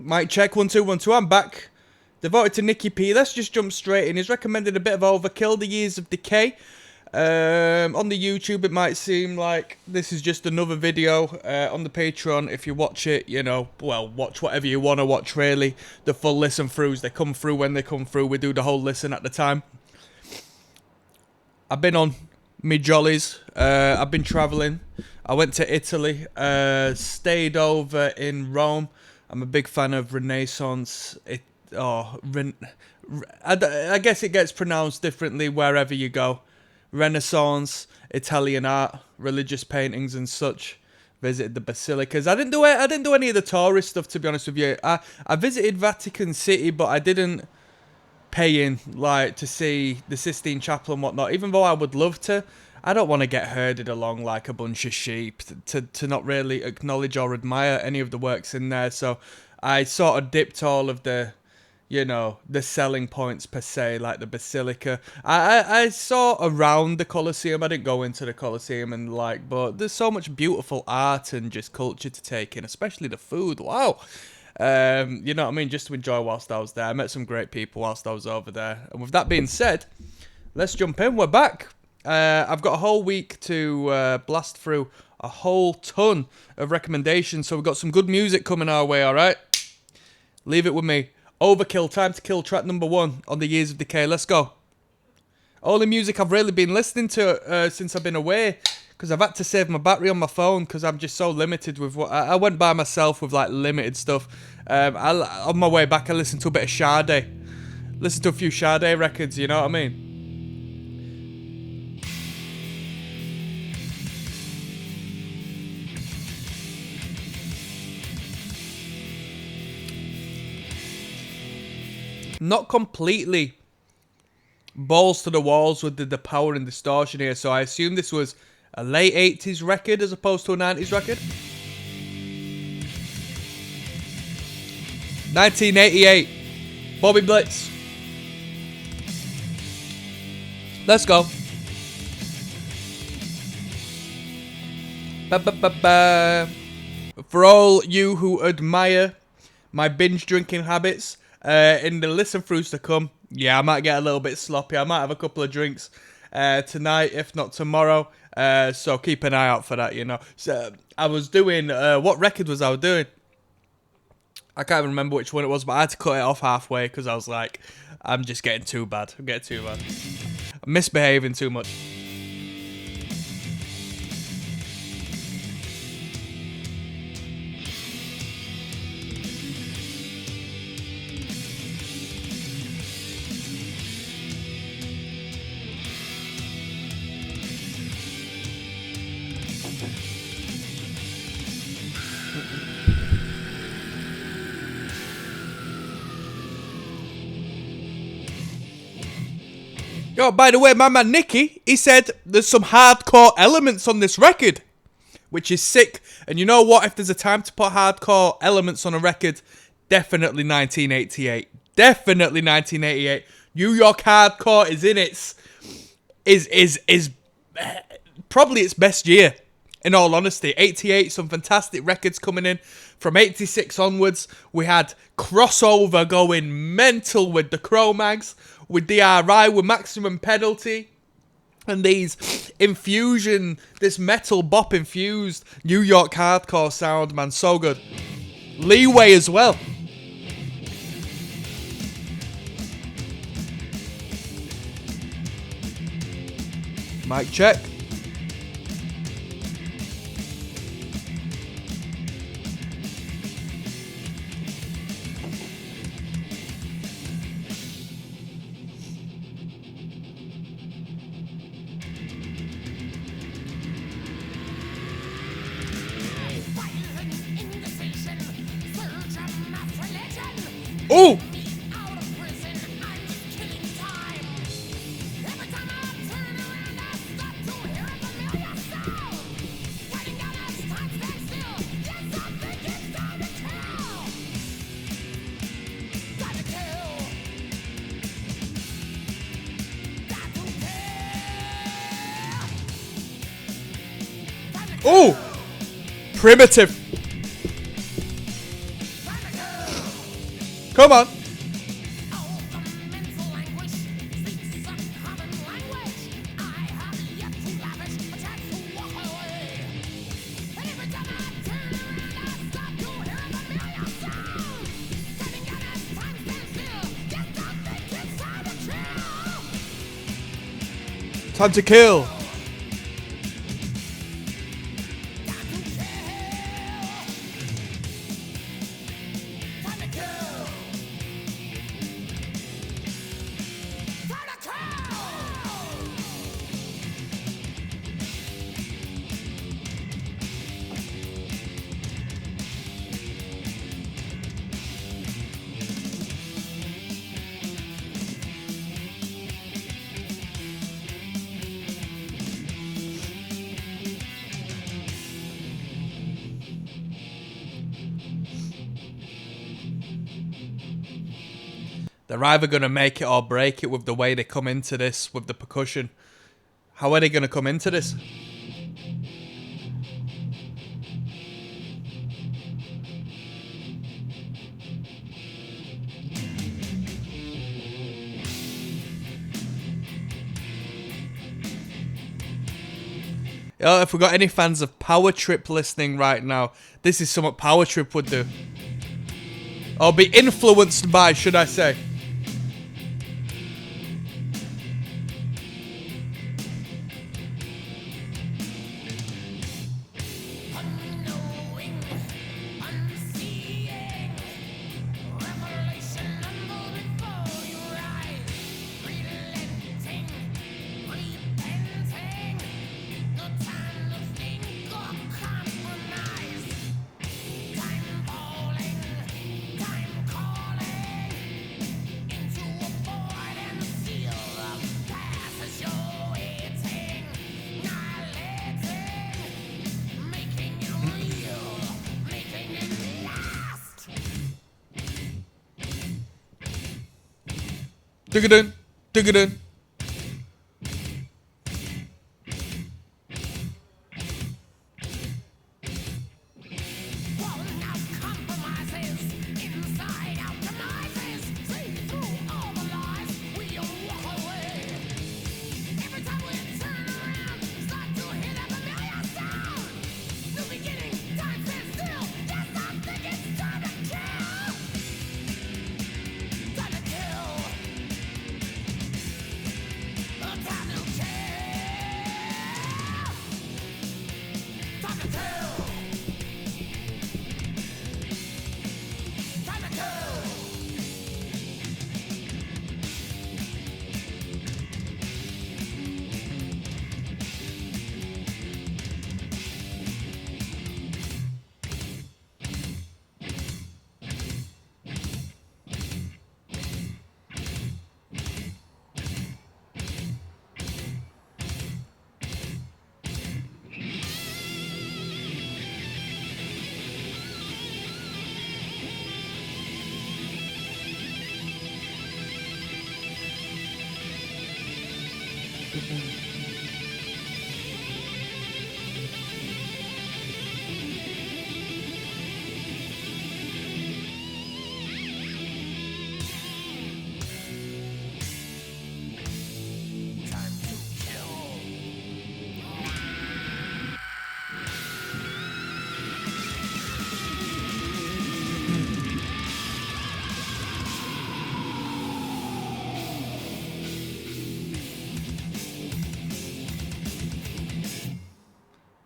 Mic check, 1 2 1 2. I'm back. Devoted to Nicky P. Let's just jump straight in. He's recommended a bit of Overkill, The Years of Decay. On the YouTube, it might seem like this is just another video. On the Patreon, if you watch it, you know, well, watch whatever you want to watch, really. The full listen throughs, they come through when they come through. We do the whole listen at the time. I've been on me jollies. I've been travelling. I went to Italy, stayed over in Rome. I'm a big fan of Renaissance. I guess it gets pronounced differently wherever you go. Renaissance, Italian art, religious paintings and such. Visited the basilicas. I didn't do any of the tourist stuff, to be honest with you. I visited Vatican City, but I didn't pay in like to see the Sistine Chapel and whatnot. Even though I would love to, I don't want to get herded along like a bunch of sheep to not really acknowledge or admire any of the works in there. So I sort of dipped all of the, you know, the selling points per se, like the Basilica. I saw around the Colosseum. I didn't go into the Colosseum and like, but there's so much beautiful art and just culture to take in, especially the food. Wow. You know what I mean? Just to enjoy whilst I was there. I met some great people whilst I was over there. And with that being said, let's jump in. We're back. I've got a whole week to blast through a whole ton of recommendations. So we've got some good music coming our way, alright? Leave it with me. Overkill, Time to Kill, track number 1 on The Years of Decay. Let's go. Only music I've really been listening to since I've been away, because I've had to save my battery on my phone because I'm just so limited with what... I went by myself with like limited stuff. On my way back I listened to a bit of Sade. Listened to a few Sade records, you know what I mean? Not completely balls to the walls with the power and distortion here, so I assume this was a late 80s record as opposed to a 90s record. 1988, Bobby Blitz. Let's go. Ba-ba-ba-ba. For all you who admire my binge drinking habits, in the listen throughs to come, yeah, I might get a little bit sloppy. I might have a couple of drinks tonight, if not tomorrow. So keep an eye out for that, you know. So I was doing, what record was I doing? I can't even remember which one it was, but I had to cut it off halfway because I was like, I'm just getting too bad. I'm getting too bad. I'm misbehaving too much. Yo, by the way, my man Nicky, he said there's some hardcore elements on this record, which is sick. And you know what? If there's a time to put hardcore elements on a record, definitely 1988. Definitely 1988. New York hardcore is in is probably its best year. In all honesty, 88, some fantastic records coming in. From 86 onwards, we had crossover going mental with the Cro-Mags, with DRI, with Maximum Penalty, and these infusion, this metal bop infused New York hardcore sound, man, so good. Leeway as well. Mic check. Ooh! Ooh! Primitive. Come on. Time to kill. They're either going to make it or break it with the way they come into this, with the percussion. How are they going to come into this? Yo, if we've got any fans of Power Trip listening right now, this is something Power Trip would do. Or be influenced by, should I say. Dig it in. Dig it in.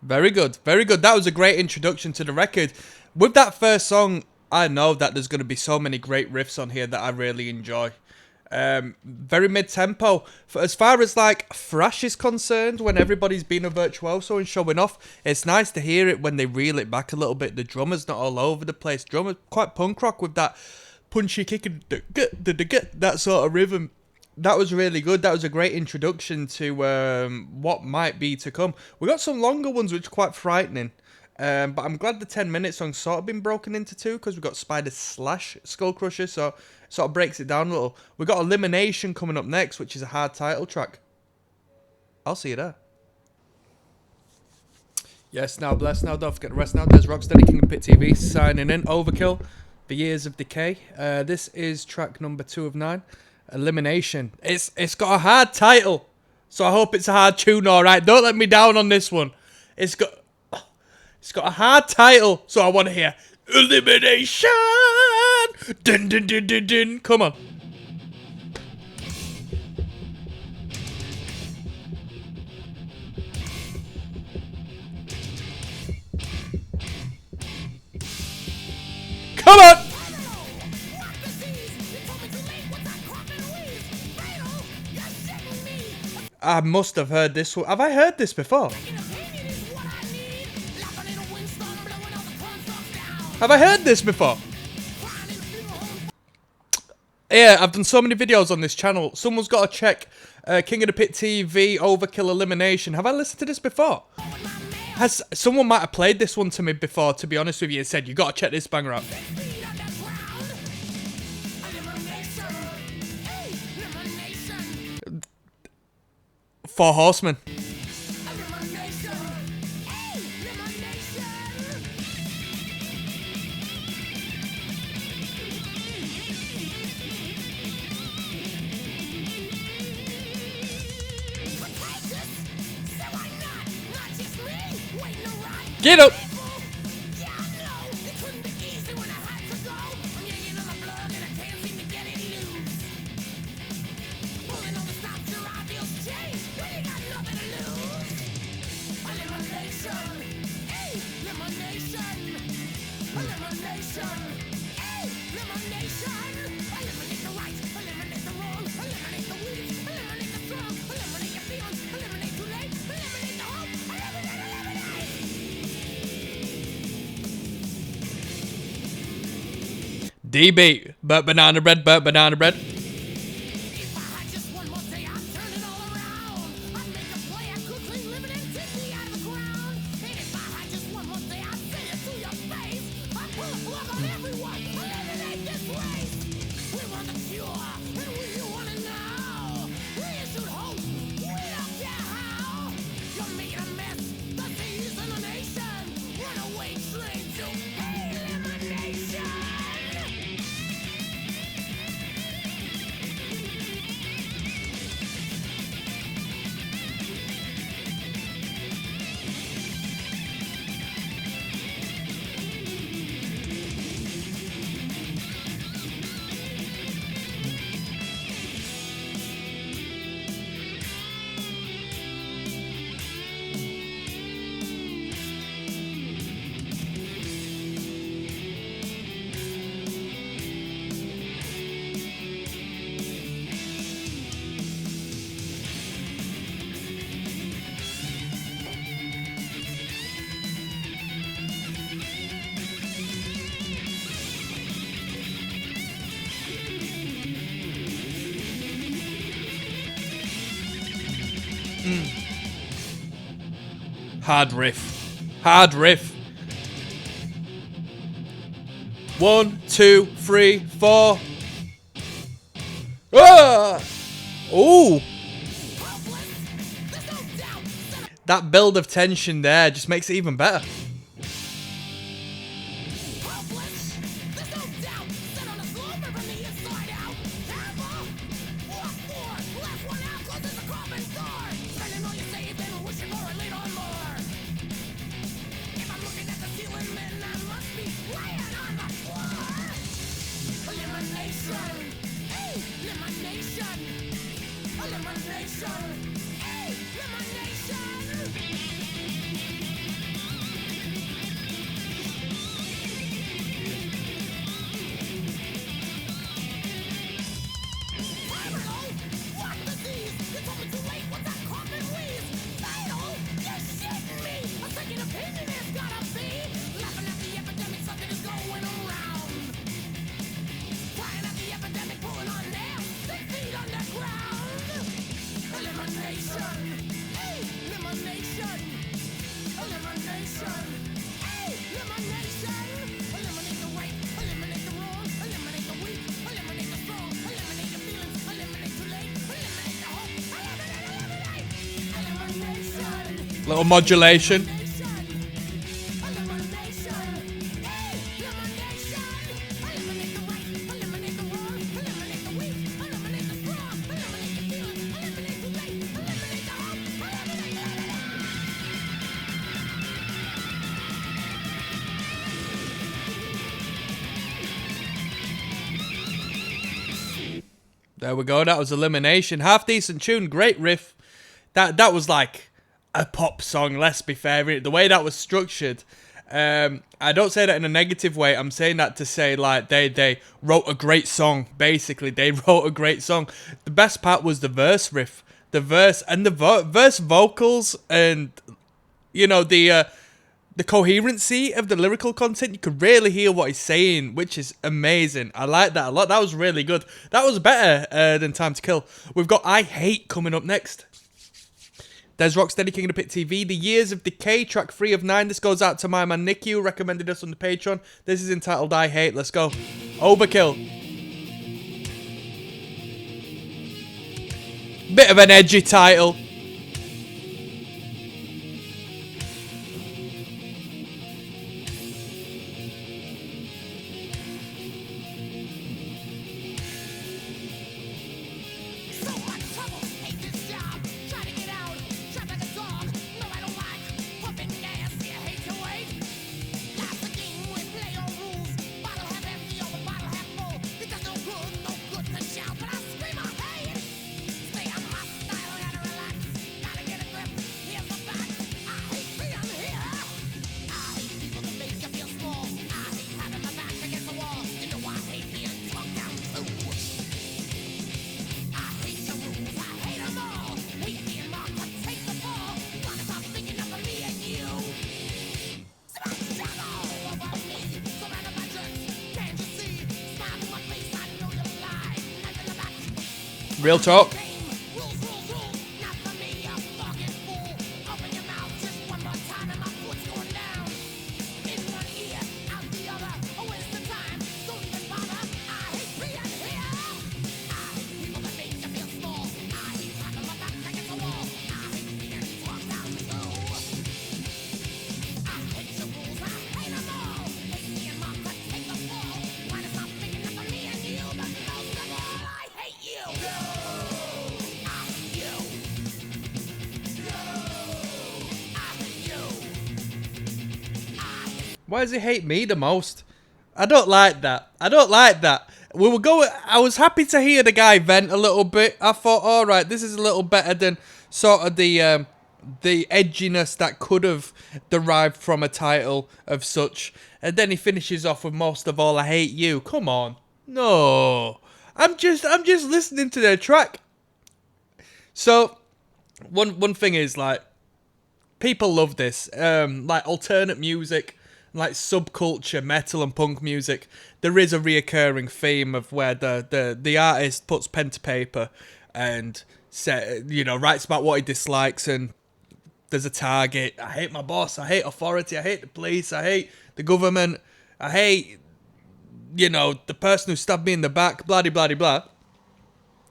Very good, very good. That was a great introduction to the record. With that first song, I know that there's going to be so many great riffs on here that I really enjoy. Very mid-tempo. As far as like thrash is concerned, when everybody's being a virtuoso and showing off, it's nice to hear it when they reel it back a little bit. The drummer's not all over the place. Drummer's quite punk rock with that punchy kick and that sort of rhythm. That was really good. That was a great introduction to what might be to come. We got some longer ones, which are quite frightening. But I'm glad the 10-minute song's sort of been broken into two, because we've got Spider slash Skull Crusher, so it sort of breaks it down a little. We've got Elimination coming up next, which is a hard title track. I'll see you there. Yes, now bless, now don't forget the rest now. There's ROCKSTEADY, King of Pit TV, signing in. Overkill. The Years of Decay. This is track number 2 of 9. Elimination. It's got a hard title, so I hope it's a hard tune. All right, don't let me down on this one. It's got a hard title, so I want to hear Elimination. Dun dun dun dun dun. Come on. Come on! I must have heard this one. Have I heard this before? Have I heard this before? Yeah, I've done so many videos on this channel. Someone's got to check King of the Pit TV, Overkill Elimination. Have I listened to this before? Someone might have played this one to me before, to be honest with you, and said, you got to check this banger out. 4 Horsemen. Get up! DB, but banana bread, but banana bread. Hard riff. Hard riff. 1, 2, 3, 4. Ah! Ooh. That build of tension there just makes it even better. Little modulation. There we go. That was Elimination. Half decent tune. Great riff. That was like a pop song, let's be fair. The way that was structured. I don't say that in a negative way. I'm saying that to say, like, they wrote a great song. Basically, they wrote a great song. The best part was the verse riff. The verse and the verse vocals and, you know, the coherency of the lyrical content. You could really hear what he's saying, which is amazing. I like that a lot. That was really good. That was better than Time to Kill. We've got I Hate coming up next. There's ROCKSTEADY King of the Pit TV, The Years of Decay, track 3 of 9. This goes out to my man Nicky, who recommended us on the Patreon. This is entitled I Hate. Let's go. Overkill. Bit of an edgy title. Real talk. Why does he hate me the most? I don't like that. I don't like that. We were going. I was happy to hear the guy vent a little bit. I thought, all right, this is a little better than sort of the edginess that could have derived from a title of such. And then he finishes off with most of all, I hate you. Come on, no. I'm just listening to their track. So one thing is, like, people love this, like alternate music, like subculture, metal and punk music. There is a reoccurring theme of where the artist puts pen to paper and writes about what he dislikes, and there's a target. I hate my boss. I hate authority. I hate the police. I hate the government. I hate, the person who stabbed me in the back. Blah, blah, blah.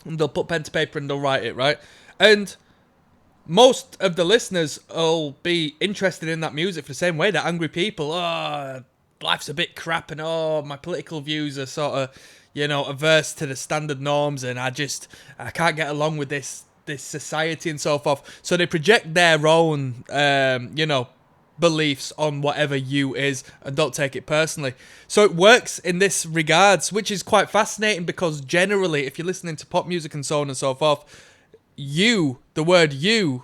And they'll put pen to paper and they'll write it, right? And most of the listeners will be interested in that music for the same way that angry people, life's a bit crap, and my political views are sort of, averse to the standard norms, and I can't get along with this society and so forth. So they project their own, beliefs on whatever you is and don't take it personally. So it works in this regards, which is quite fascinating, because generally, if you're listening to pop music and so on and so forth, the word you,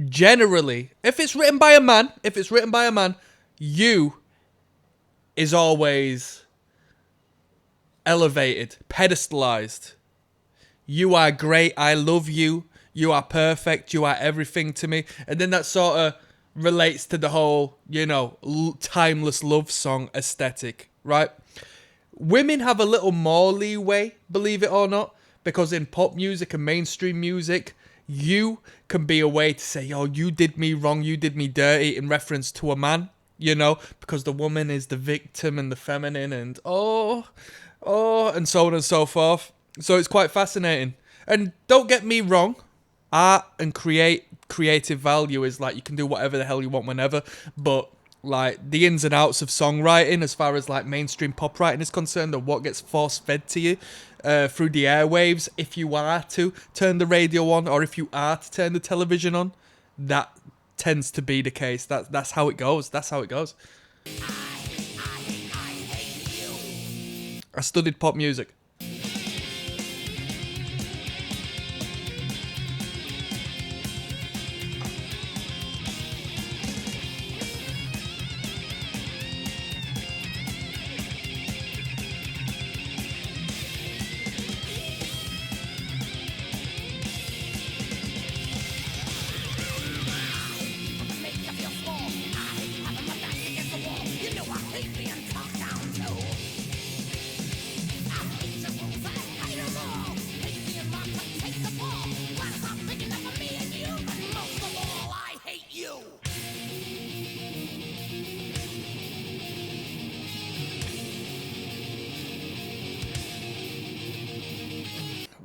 generally, if it's written by a man, you is always elevated, pedestalized. You are great, I love you, you are perfect, you are everything to me. And then that sort of relates to the whole, timeless love song aesthetic, right? Women have a little more leeway, believe it or not, because in pop music and mainstream music, you can be a way to say, you did me wrong, you did me dirty, in reference to a man, because the woman is the victim and the feminine, and and so on and so forth. So it's quite fascinating. And don't get me wrong, art and creative value is like, you can do whatever the hell you want whenever, but like the ins and outs of songwriting, as far as like mainstream pop writing is concerned, or what gets force fed to you through the airwaves, if you are to turn the radio on, or if you are to turn the television on, that tends to be the case. That's how it goes. I studied pop music.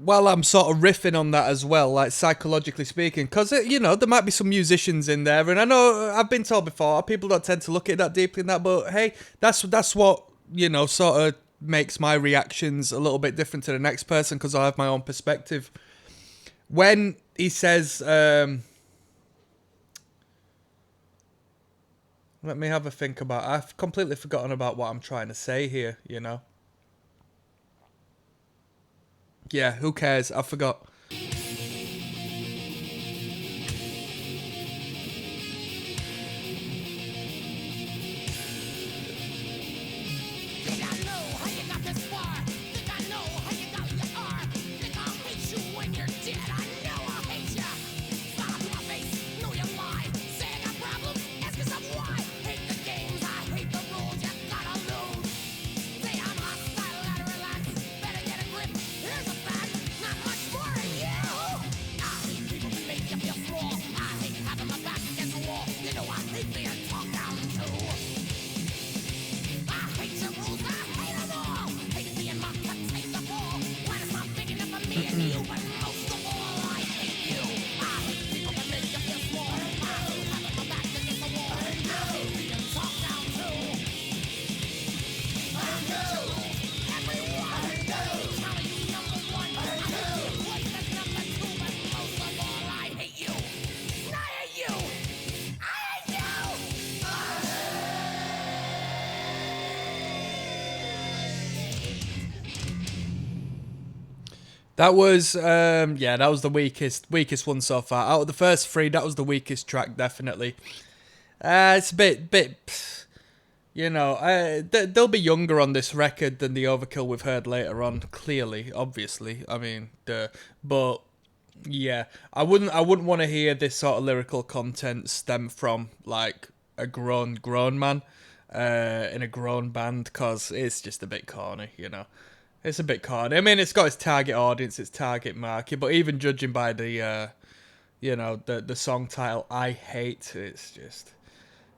while I'm sort of riffing on that as well, like psychologically speaking, because you know there might be some musicians in there, and I know I've been told before people don't tend to look at that deeply in that, but hey, that's what you know sort of makes my reactions a little bit different to the next person because I have my own perspective. When he says, let me have a think about. I've completely forgotten about what I'm trying to say here. You know. Yeah, who cares? I forgot. That was that was the weakest one so far. Out of the first three, that was the weakest track, definitely. It's a bit, you know, they'll be younger on this record than the Overkill we've heard later on. Clearly, obviously, I mean, but yeah, I wouldn't want to hear this sort of lyrical content stem from like a grown man, in a grown band, cause it's just a bit corny, you know. It's a bit corny. I mean, it's got its target audience, its target market, but even judging by the, you know, the song title, I Hate, it's just,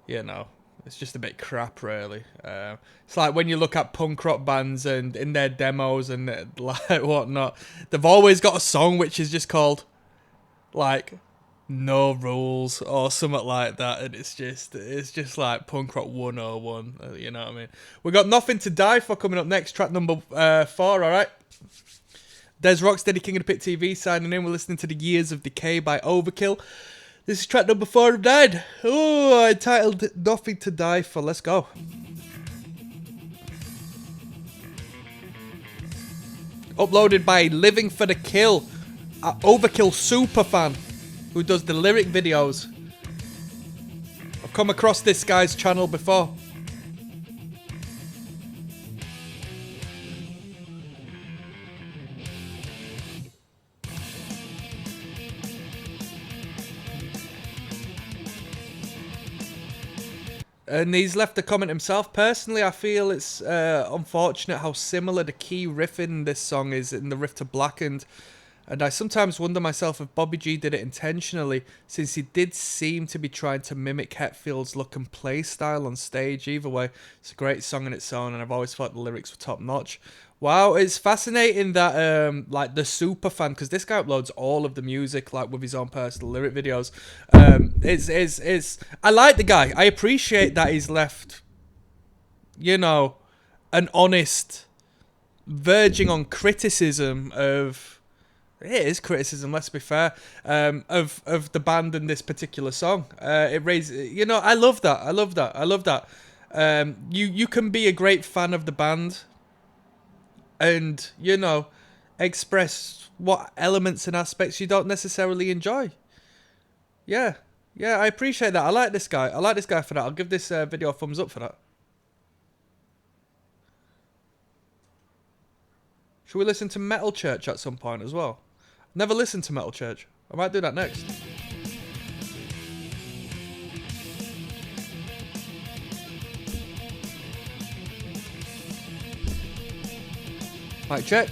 you know, it's just a bit crap, really. It's like when you look at punk rock bands and in their demos and like whatnot, they've always got a song which is just called, like, No Rules or something like that, and it's just like punk rock 101, you know what I mean? We got Nothing to Die For coming up next, track number 4, alright? There's ROCKSTEADY King of the Pit TV signing in. We're listening to The Years of Decay by Overkill. This is track number 4 of 9. Oh, entitled Nothing to Die For. Let's go. Uploaded by Living for the Kill, Overkill superfan who does the lyric videos. I've come across this guy's channel before. And he's left a comment himself. Personally, I feel it's unfortunate how similar the key riff in this song is in the riff to Blackened. And I sometimes wonder myself if Bobby G did it intentionally, since he did seem to be trying to mimic Hetfield's look and play style on stage. Either way, it's a great song in its own, and I've always thought the lyrics were top notch. Wow, it's fascinating that like the super fan, because this guy uploads all of the music like with his own personal lyric videos. I like the guy. I appreciate that he's left, you know, an honest, verging on criticism of. It is criticism, let's be fair, of the band and this particular song. It raises, you know, I love that. You can be a great fan of the band and, you know, express what elements and aspects you don't necessarily enjoy. Yeah, I appreciate that. I like this guy for that. I'll give this video a thumbs up for that. Should we listen to Metal Church at some point as well? Never listened to Metal Church. I might do that next. Mic check.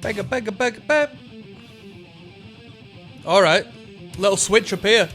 Beggar, beggar, beggar, beggar. Alright. Little switch up here.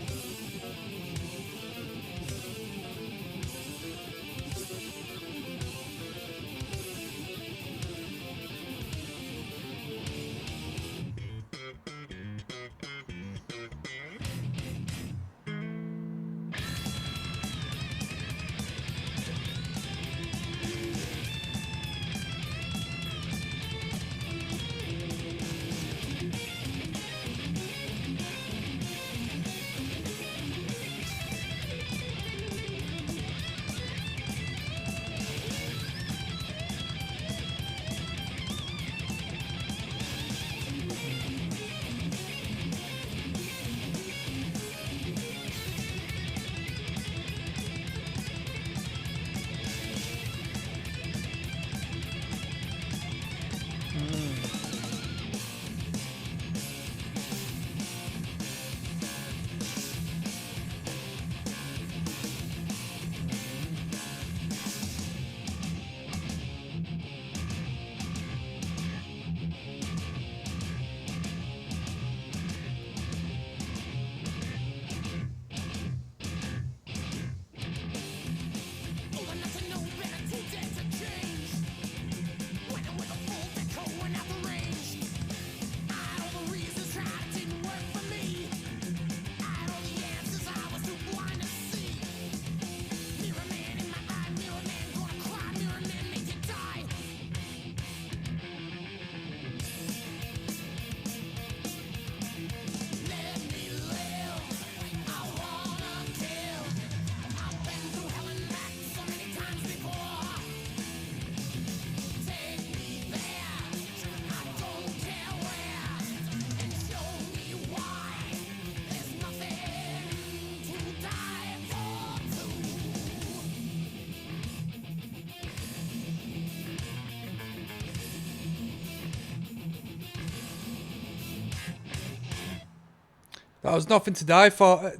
That was nothing to die for.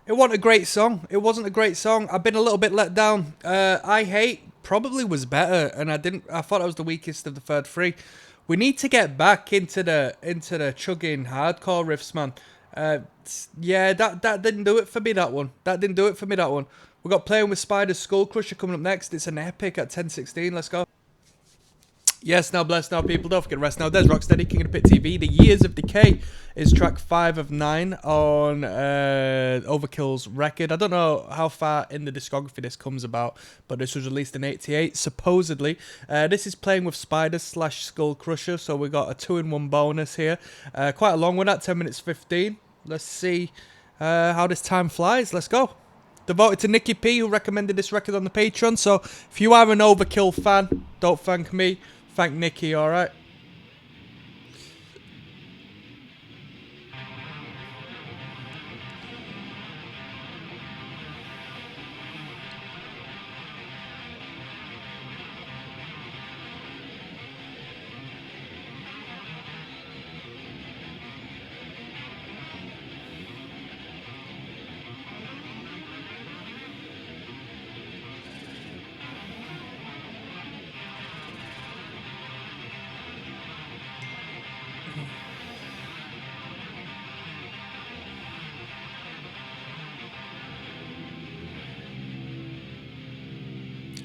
It wasn't a great song. It wasn't a great song. I've been a little bit let down. I Hate probably was better, and I thought I was the weakest of the third three. We need to get back into the chugging hardcore riffs, man. Yeah, that didn't do it for me. That one. That didn't do it for me. That one. We got Playing with Spiders, Skull Crusher coming up next. It's an epic at 10:16. Let's go. Yes, now blessed now people, don't forget rest now. There's Rocksteady, King of the Pit TV. The Years of Decay is track 5 of 9 on Overkill's record. I don't know how far in the discography this comes about, but this was released in 88, supposedly. This is Playing with Spiders / Skull Crusher, so we got a 2-in-1 bonus here. Quite a long one at 10 minutes 15. Let's see how this time flies. Let's go. Devoted to Nicky P, who recommended this record on the Patreon, so if you are an Overkill fan, don't thank me. Thank Nicky, alright?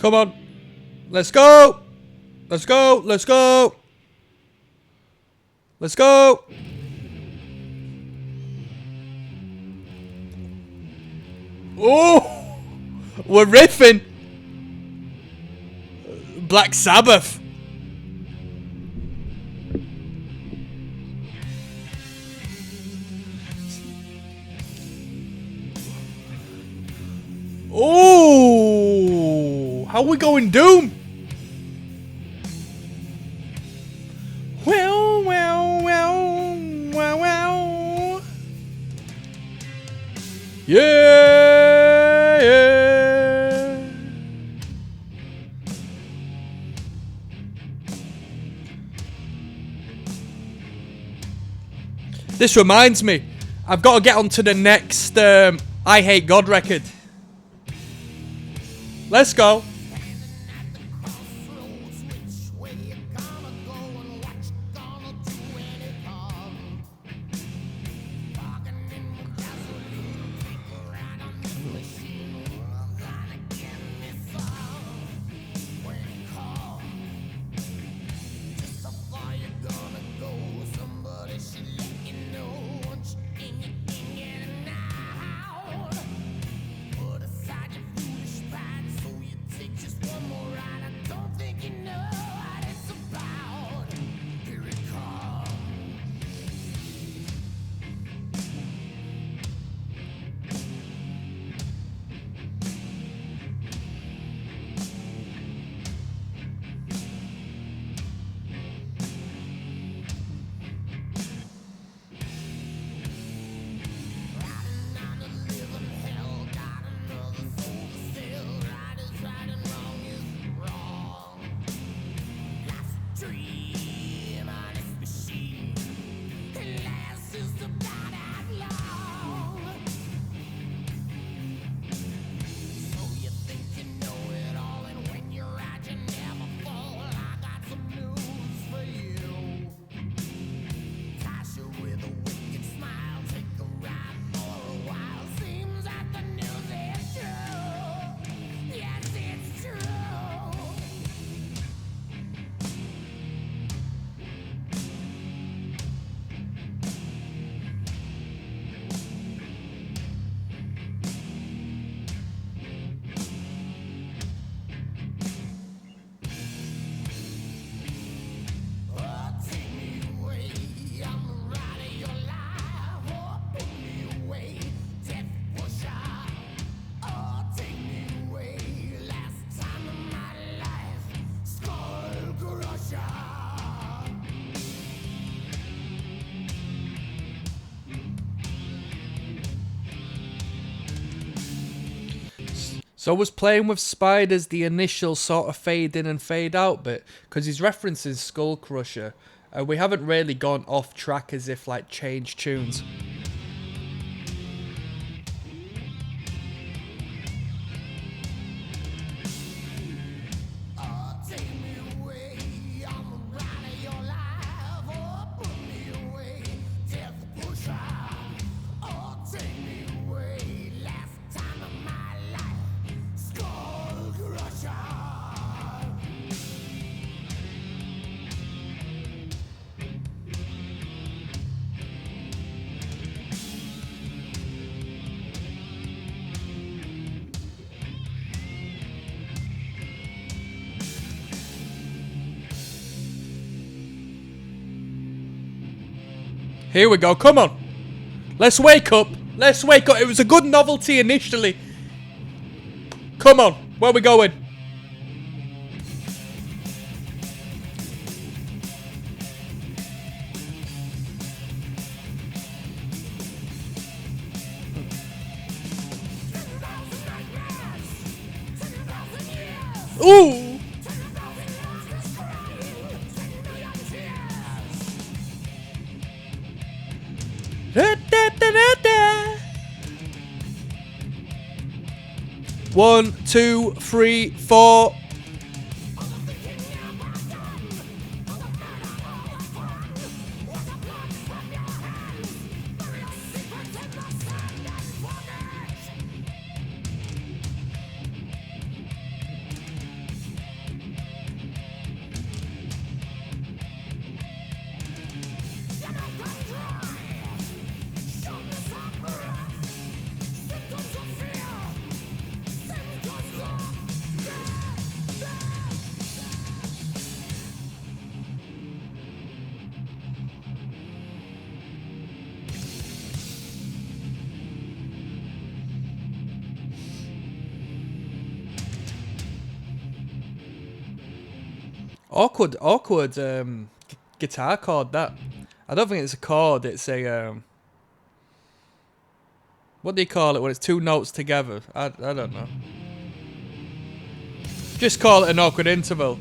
Come on. Let's go. Let's go. Let's go. Let's go. Oh, we're riffing. Black Sabbath. Oh, how we going, Doom? Well, well, well, well, well. Yeah, yeah. This reminds me, I've got to get on to the next I Hate God record. Let's go. So I was playing with Spiders the initial sort of fade in and fade out bit, because he's referencing Skull Crusher. We haven't really gone off track as if like changed tunes. Here we go, come on! Let's wake up! Let's wake up! It was a good novelty initially. Come on, where are we going? Ooh! Da, da, da, da, da. 1, 2, 3, 4. Awkward guitar chord, that. I don't think it's a chord, it's a what do you call it when it's two notes together? I don't know. Just call it an awkward interval.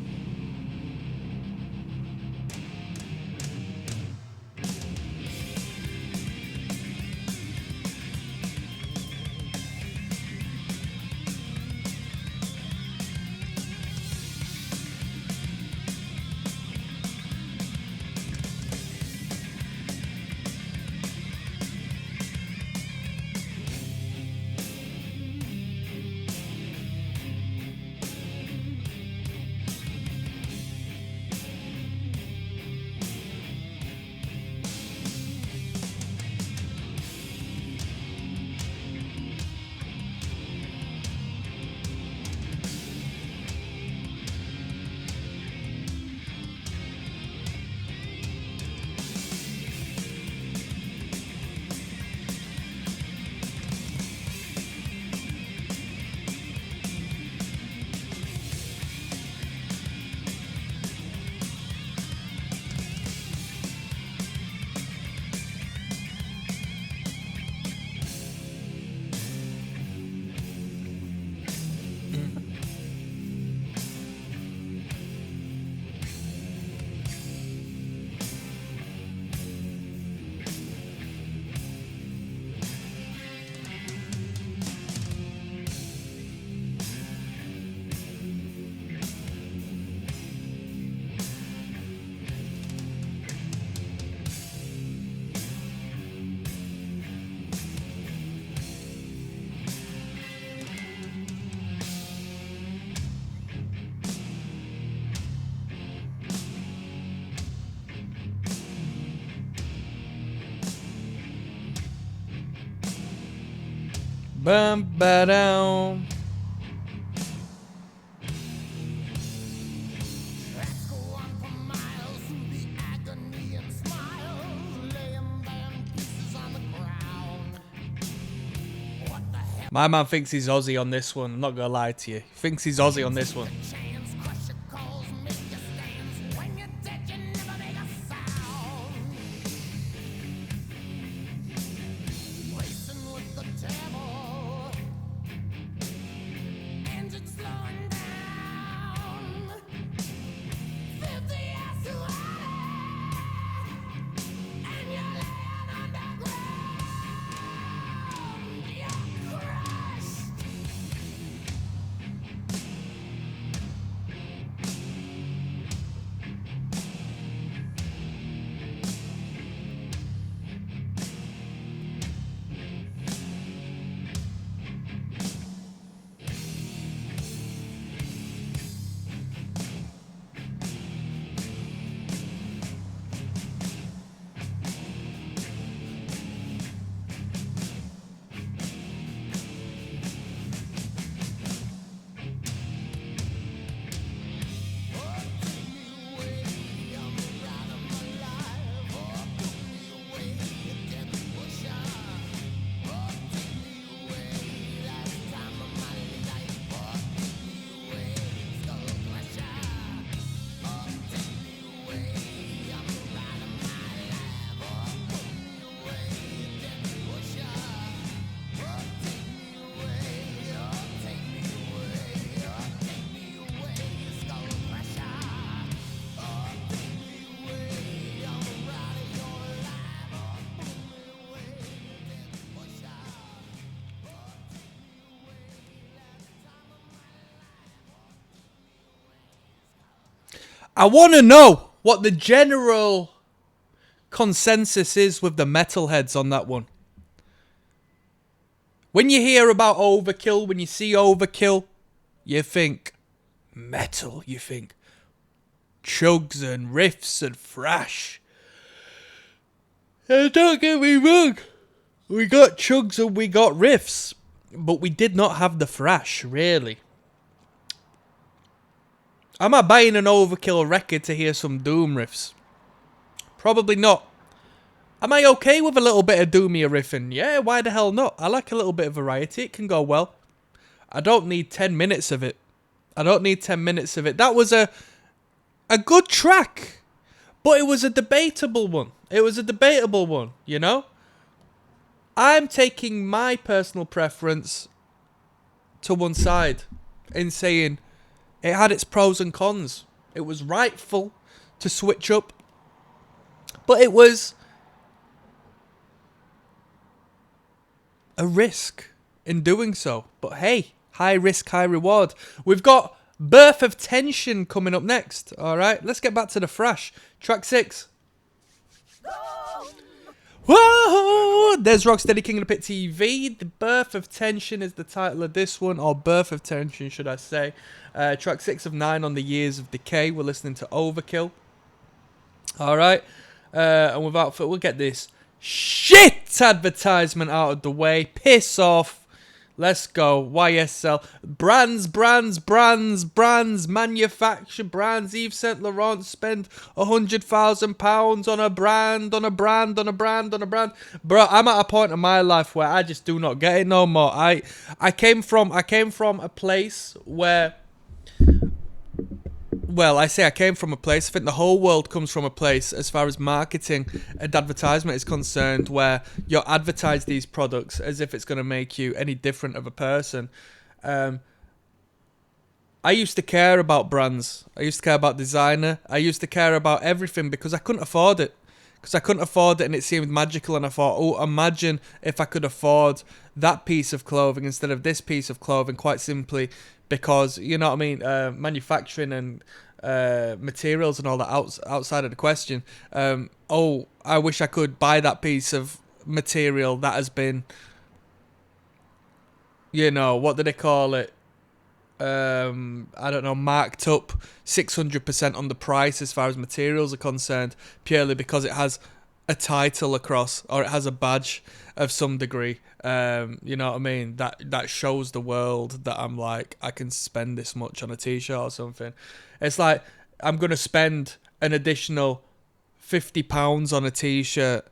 Bum ba down. My man thinks he's Aussie on this one. I'm not gonna lie to you. He thinks he's Aussie on this one. I want to know what the general consensus is with the metalheads on that one. When you hear about Overkill, when you see Overkill, you think metal, you think chugs and riffs and thrash. Don't get me wrong, we got chugs and we got riffs, but we did not have the thrash, really. Am I buying an Overkill record to hear some doom riffs? Probably not. Am I okay with a little bit of doomier riffing? Yeah, why the hell not? I like a little bit of variety. It can go well. I don't need 10 minutes of it. I don't need 10 minutes of it. That was a good track, but it was a debatable one. It was a debatable one, you know? I'm taking my personal preference to one side in saying it had its pros and cons. It was rightful to switch up, but it was a risk in doing so. But hey, high risk, high reward. We've got Birth of Tension coming up next. All right, let's get back to the thrash. Track 6. Whoa! There's Rocksteady King of the Pit TV. The Birth of Tension is the title of this one, or Birth of Tension, should I say. Track 6 of 9 on the Years of Decay. We're listening to Overkill. All right, and without further, we'll get this shit advertisement out of the way. Piss off. Let's go. YSL. Brands. Manufacture brands. Yves Saint Laurent spend £100,000 on a brand. Bro, I'm at a point in my life where I just do not get it no more. I came from a place where, well, I say I came from a place, I think the whole world comes from a place as far as marketing and advertisement is concerned, where you advertise these products as if it's going to make you any different of a person. I used to care about brands. I used to care about designer. I used to care about everything because I couldn't afford it. And it seemed magical, and I thought, oh, imagine if I could afford that piece of clothing instead of this piece of clothing, quite simply because, you know what I mean, manufacturing and materials and all that outside of the question. Oh, I wish I could buy that piece of material that has been, you know, what do they call it? I don't know, marked up 600% on the price as far as materials are concerned, purely because it has a title across, or it has a badge of some degree. You know what I mean? That shows the world that I'm like, I can spend this much on a t-shirt or something. It's like, I'm going to spend an additional £50 on a t-shirt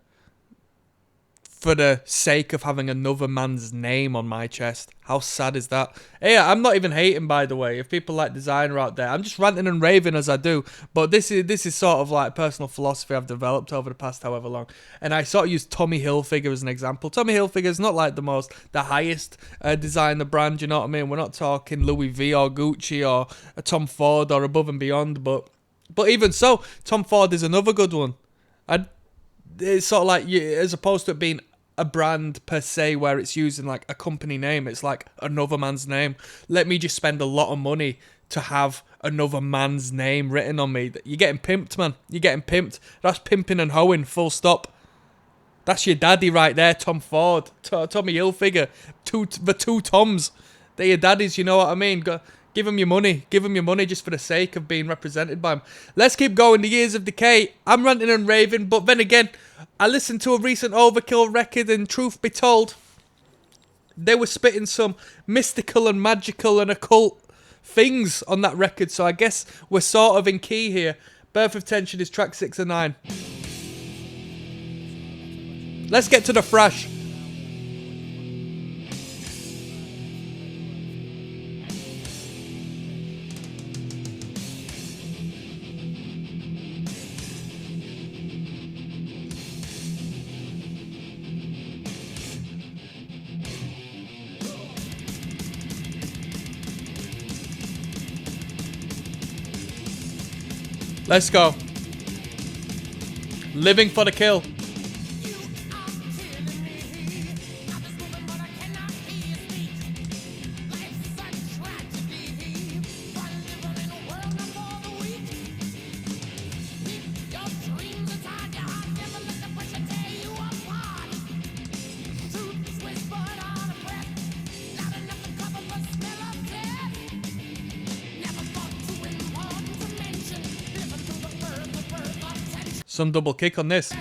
for the sake of having another man's name on my chest. How sad is that? Hey, I'm not even hating, by the way. If people like designer out there, I'm just ranting and raving as I do. But this is sort of like personal philosophy I've developed over the past however long. And I sort of use Tommy Hilfiger as an example. Tommy Hilfiger is not like the highest designer brand, you know what I mean? We're not talking Louis V or Gucci or a Tom Ford or Above and Beyond. But even so, Tom Ford is another good one. And it's sort of like, as opposed to it being a brand per se where it's using like a company name, it's like another man's name. Let me just spend a lot of money to have another man's name written on me. You're getting pimped, man. You're getting pimped. That's pimping and hoeing, full stop. That's your daddy right there, Tom Ford, Tommy Hilfiger, the two Toms. They're your daddies, you know what I mean? Give them your money. Give them your money just for the sake of being represented by them. Let's keep going. The Years of Decay. I'm ranting and raving, but then again, I listened to a recent Overkill record, and truth be told, they were spitting some mystical and magical and occult things on that record, so I guess we're sort of in key here. Birth of Tension is track 6 and 9. Let's get to the thrash. Let's go. Living for the kill. Some double kick on this.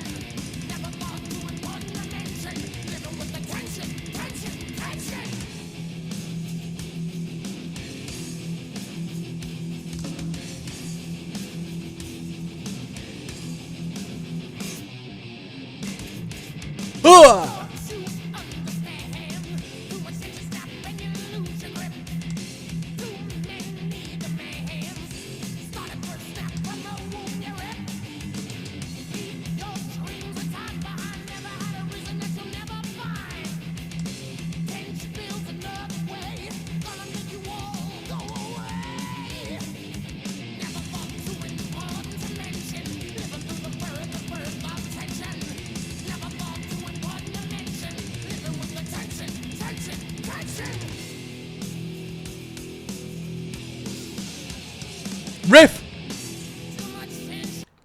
Riff!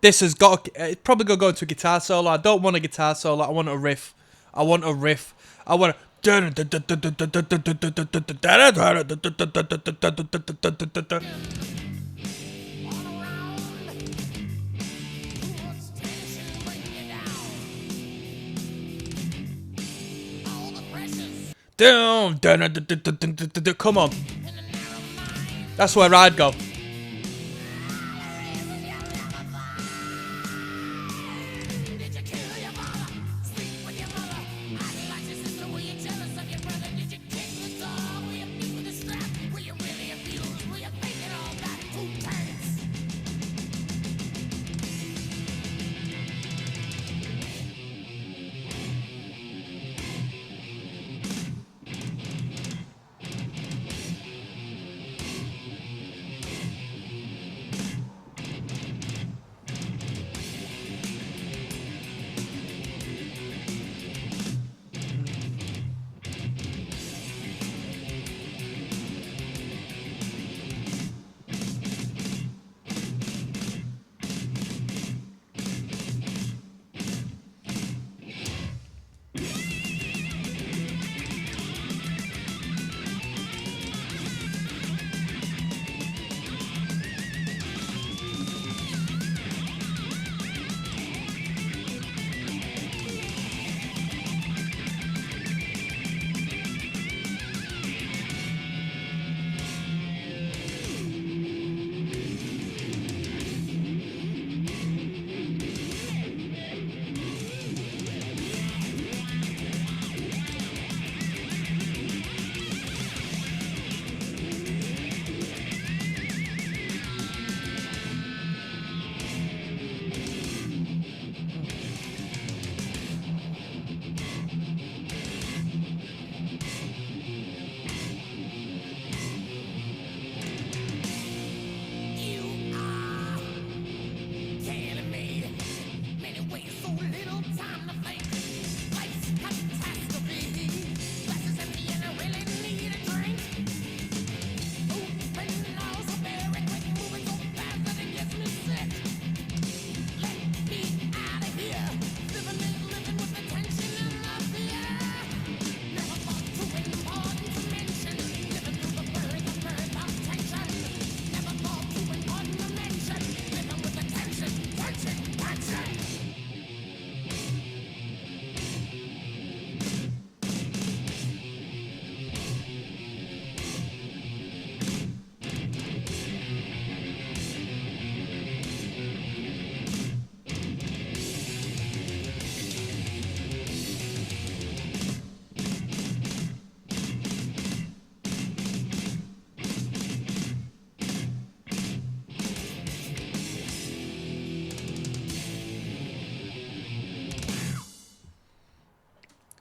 This has got... It's probably going to go into a guitar solo. I don't want a guitar solo. I want a riff. I want a riff. I want a... Come on. That's where I'd go.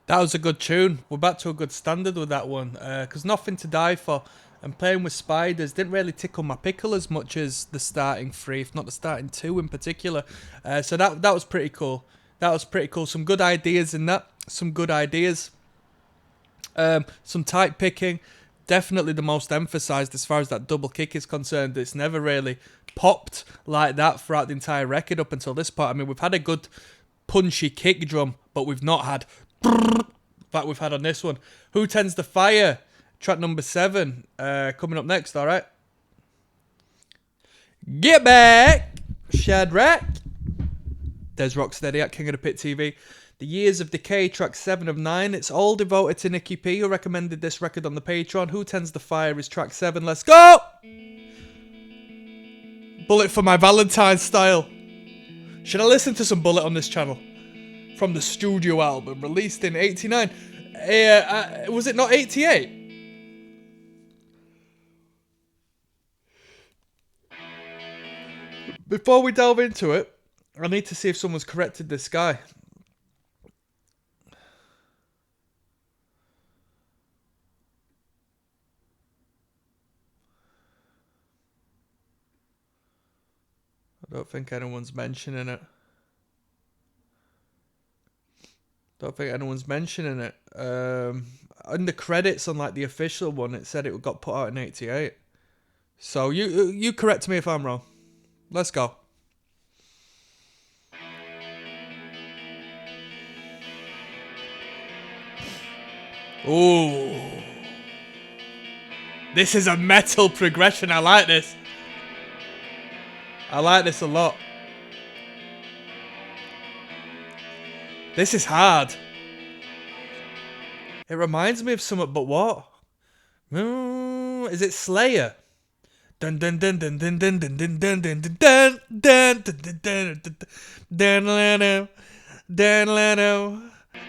That was a good tune. We're back to a good standard with that one. Because Nothing to Die For and Playing with Spiders didn't really tickle my pickle as much as the starting three, if not the starting two in particular. So that was pretty cool. That was pretty cool. Some good ideas in that. Some good ideas. Some tight picking. Definitely the most emphasised as far as that double kick is concerned. It's never really popped like that throughout the entire record up until this part. I mean, we've had a good punchy kick drum, but we've not had that we've had on this one. Who Tends the Fire, track number 7, coming up next, alright? Get back, Shadrach. There's Rocksteady at King of the Pit TV. The Years of Decay, track 7 of 9. It's all devoted to Nikki P, who recommended this record on the Patreon. Who Tends the Fire is track 7. Let's go! Bullet for my Valentine style. Should I listen to some Bullet on this channel? From the studio album, released in 89. Was it not 88? Before we delve into it, I need to see if someone's corrected this guy. I don't think anyone's mentioning it. In the credits on like the official one, it said it got put out in 88. So you correct me if I'm wrong. Let's go. Ooh. This is a metal progression. I like this. I like this a lot. This is hard. It reminds me of something, but what? Is it Slayer? Dun dun dun dun dun dun dun dun dun dun dun dun dun dun dun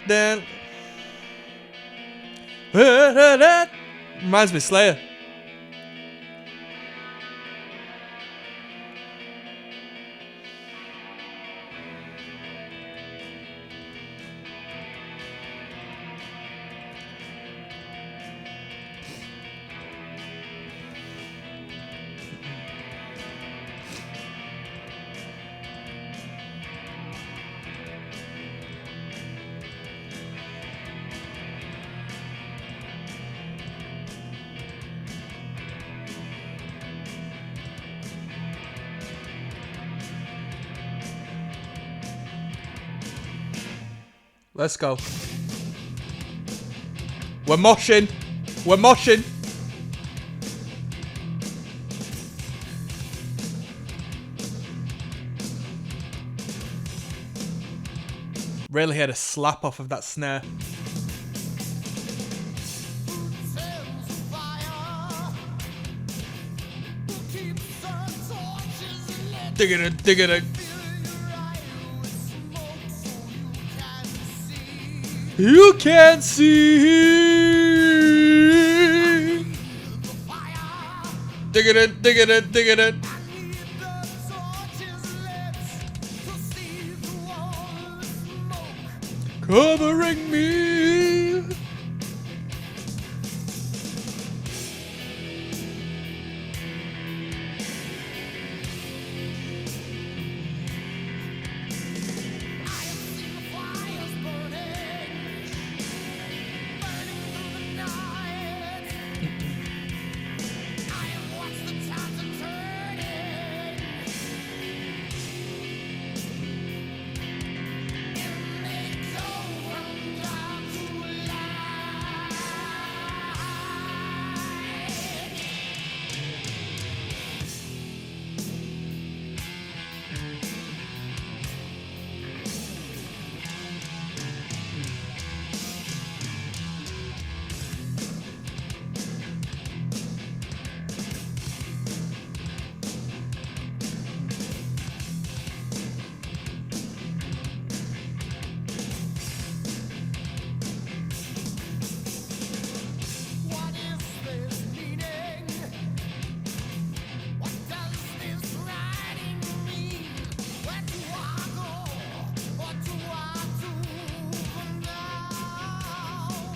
dun. Reminds me of Slayer. Let's go. We're moshing. We're moshing. Really had a slap off of that snare. Digging it. You can't see. Digging it. Covering me.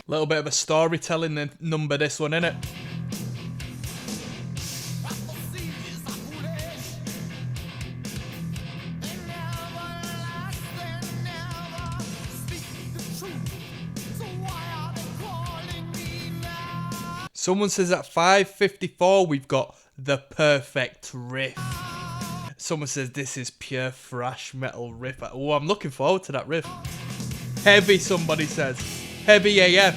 Little bit of a storytelling number, this one, innit? Someone says at 5:54 we've got the perfect riff. Someone says this is pure thrash metal riff. Oh, I'm looking forward to that riff. Heavy, somebody says. Heavy AF.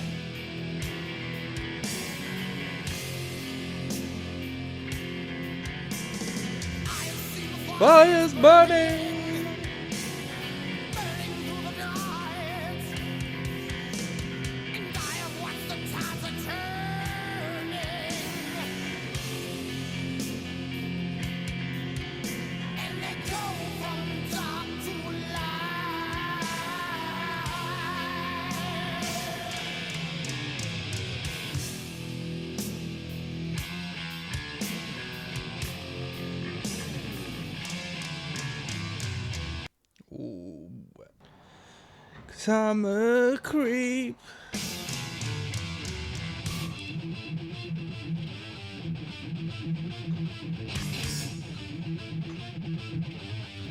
Fire's burning. I'm a creep.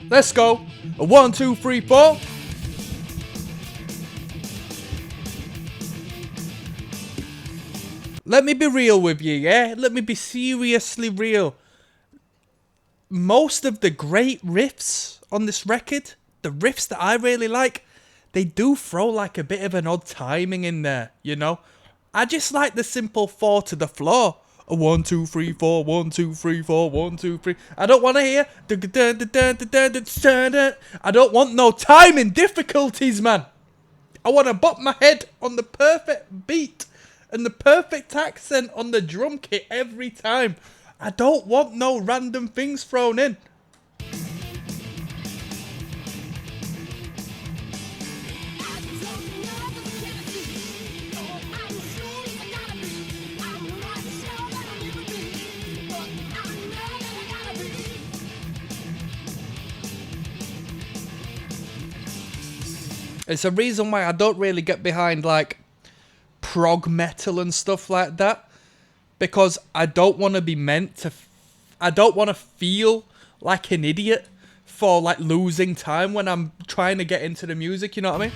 Let's go. A 1, 2, 3, 4. Let me be real with you, yeah? Let me be seriously real. Most of the great riffs on this record, the riffs that I really like, they do throw like a bit of an odd timing in there, you know? I just like the simple 4 to the floor. A 1, 2, 3, 4, 1, 2, 3, 4, 1, 2, 3. I don't want to hear. I don't want no timing difficulties, man. I want to bop my head on the perfect beat and the perfect accent on the drum kit every time. I don't want no random things thrown in. It's a reason why I don't really get behind like prog metal and stuff like that, because I don't want to be meant to I don't want to feel like an idiot for like losing time when I'm trying to get into the music, you know what I mean?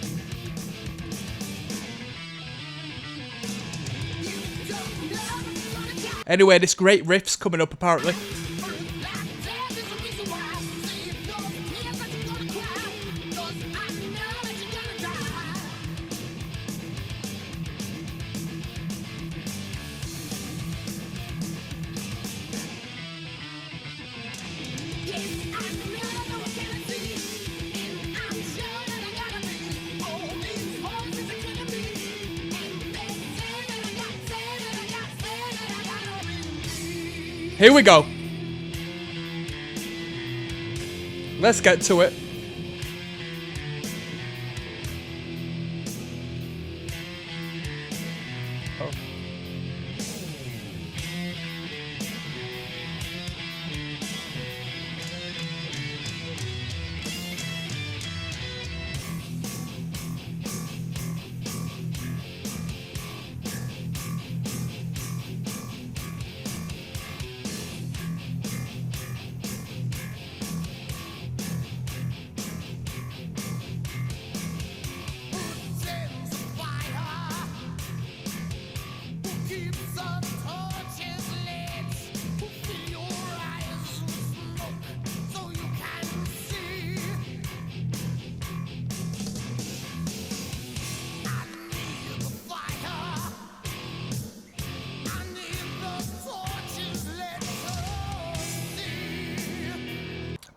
Anyway, this great riff's coming up apparently. Here we go. Let's get to it. Oh.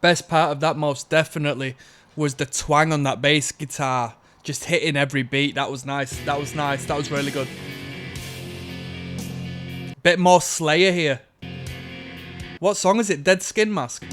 Best part of that most definitely was the twang on that bass guitar, just hitting every beat. That was nice. That was nice. That was really good. Bit more Slayer here. What song is it? Dead Skin Mask.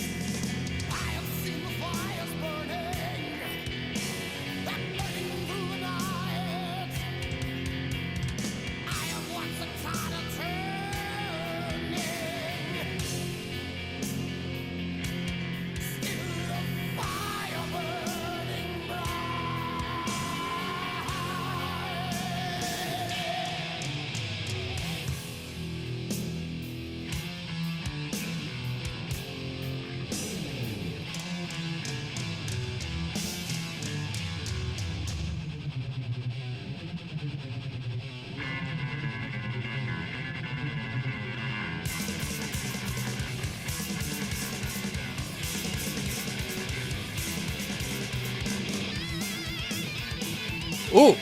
Ooh.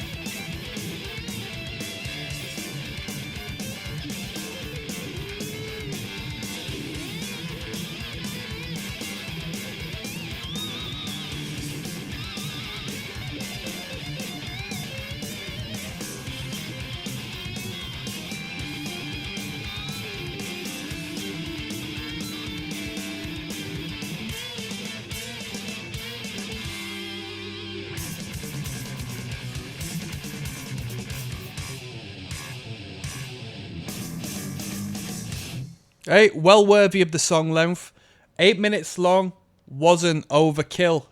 Hey, well worthy of the song length. 8 minutes long, wasn't overkill.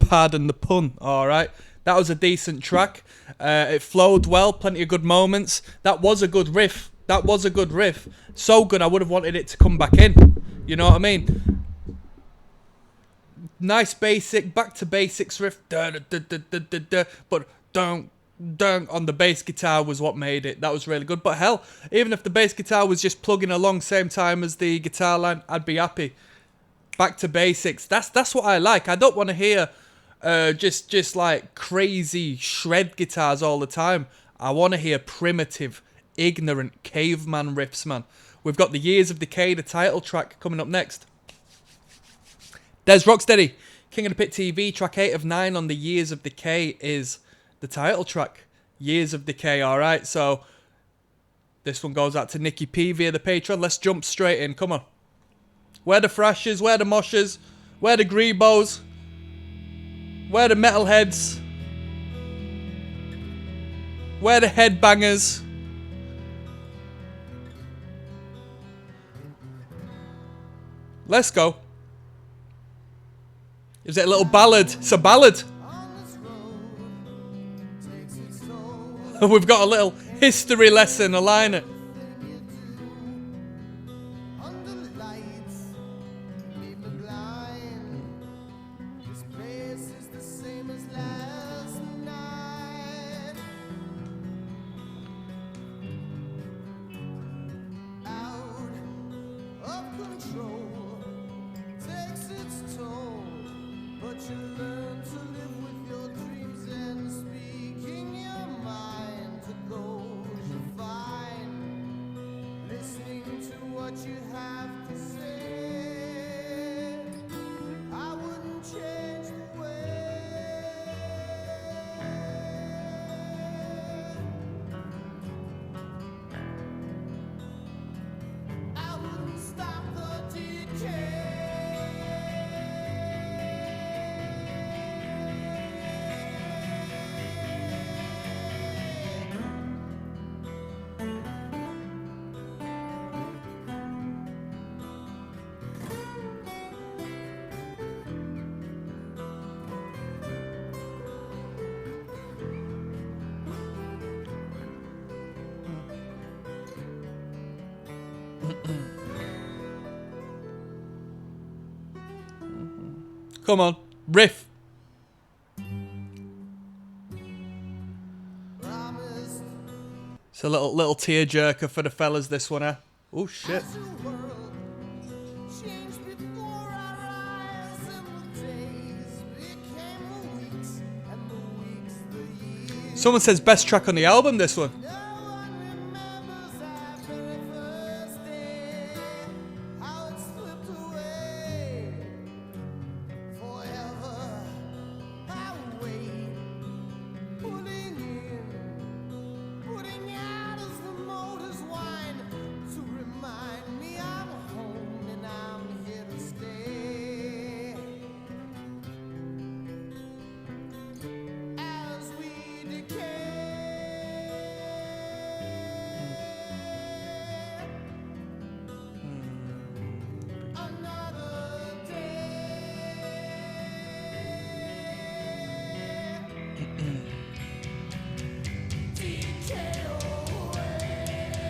Pardon the pun, alright? That was a decent track. It flowed well, plenty of good moments. That was a good riff. That was a good riff. So good, I would have wanted it to come back in. You know what I mean? Nice basic, back to basics riff. But dun on the bass guitar was what made it. That was really good. But hell, even if the bass guitar was just plugging along same time as the guitar line, I'd be happy. Back to basics. That's what I like. I don't want to hear just like crazy shred guitars all the time. I want to hear primitive, ignorant caveman riffs, man. We've got the Years of Decay, the title track, coming up next. There's ROCKSTEADY, King of the Pit TV, track 8 of 9 on the Years of Decay is the title track. Years of Decay, alright, so this one goes out to Nicky P via the Patreon. Let's jump straight in, come on. Where the thrashers, where the moshers, where the greebos, where the metalheads, where the headbangers. Let's go. Is it a little ballad? It's a ballad. We've got a little history lesson, a liner. Come on, riff. It's a little tearjerker for the fellas, this one, eh? Oh shit. Someone says best track on the album, this one.